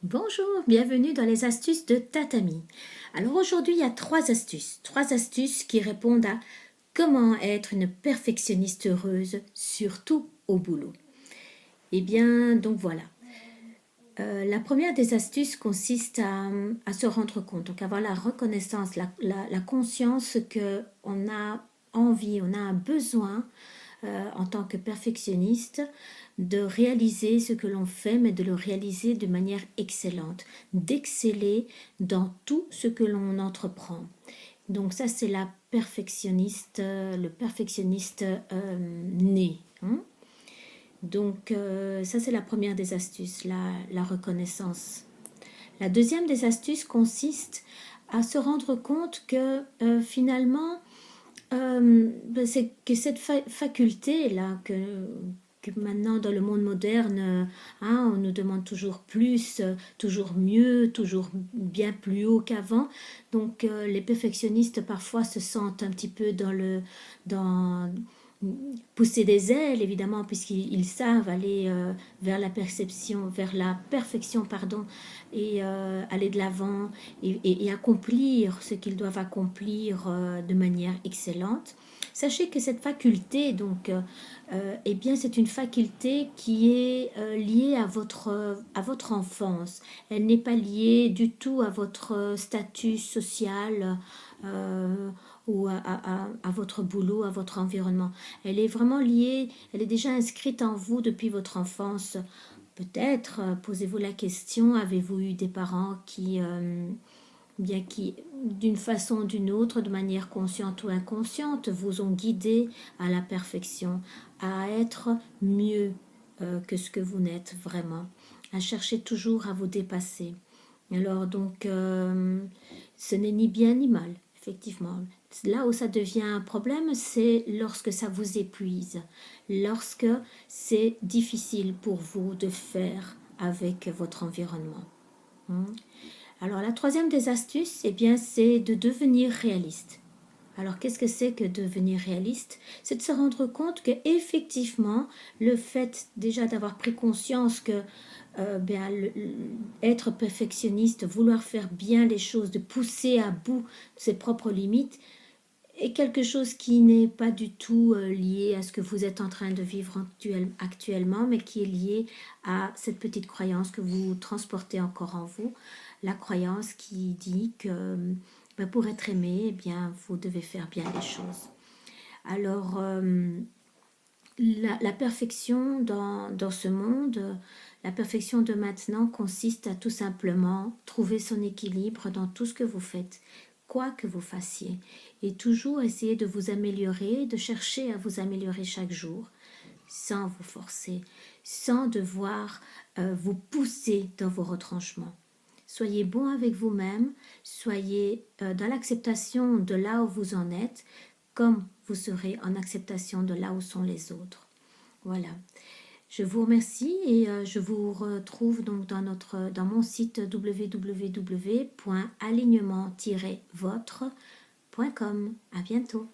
Bonjour, bienvenue dans les astuces de Tatami. Alors aujourd'hui, il y a trois astuces qui répondent à comment être une perfectionniste heureuse, surtout au boulot. Eh bien, donc voilà. La première des astuces consiste à se rendre compte, donc avoir la reconnaissance, la conscience qu'on a envie, on a un besoin en tant que perfectionniste de réaliser ce que l'on fait, mais de le réaliser de manière excellente, d'exceller dans tout ce que l'on entreprend. Donc ça, c'est le perfectionniste né. Hein. Donc ça, c'est la première des astuces, la reconnaissance. La deuxième des astuces consiste à se rendre compte que finalement, c'est que cette faculté-là, que maintenant dans le monde moderne, on nous demande toujours plus, toujours mieux, toujours bien plus haut qu'avant. Donc les perfectionnistes parfois se sentent un petit peu dans pousser des ailes, évidemment, puisqu'ils savent aller vers la perfection, pardon, et aller de l'avant et accomplir ce qu'ils doivent accomplir de manière excellente. Sachez que cette faculté, donc, eh bien, c'est une faculté qui est liée à votre enfance. Elle n'est pas liée du tout à votre statut social ou à votre boulot, à votre environnement. Elle est vraiment liée, elle est déjà inscrite en vous depuis votre enfance. Peut-être posez-vous la question, avez-vous eu des parents qui, d'une façon ou d'une autre, de manière consciente ou inconsciente, vous ont guidé à la perfection, à être mieux que ce que vous n'êtes vraiment, à chercher toujours à vous dépasser. Alors donc, ce n'est ni bien ni mal, effectivement. Là où ça devient un problème, c'est lorsque ça vous épuise, lorsque c'est difficile pour vous de faire avec votre environnement. Alors la troisième des astuces, eh bien, c'est de devenir réaliste. Alors qu'est-ce que c'est que devenir réaliste? C'est de se rendre compte que effectivement, le fait déjà d'avoir pris conscience que être perfectionniste, vouloir faire bien les choses, de pousser à bout ses propres limites, est quelque chose qui n'est pas du tout lié à ce que vous êtes en train de vivre actuellement, mais qui est lié à cette petite croyance que vous transportez encore en vous, la croyance qui dit que pour être aimé, eh bien, vous devez faire bien les choses. Alors, la perfection dans ce monde, la perfection de maintenant consiste à tout simplement trouver son équilibre dans tout ce que vous faites, quoi que vous fassiez, et toujours essayer de vous améliorer, de chercher à vous améliorer chaque jour, sans vous forcer, sans devoir vous pousser dans vos retranchements. Soyez bon avec vous-même, soyez dans l'acceptation de là où vous en êtes, comme vous serez en acceptation de là où sont les autres. Voilà. Je vous remercie et je vous retrouve donc dans mon site www.alignement-votre.com. À bientôt.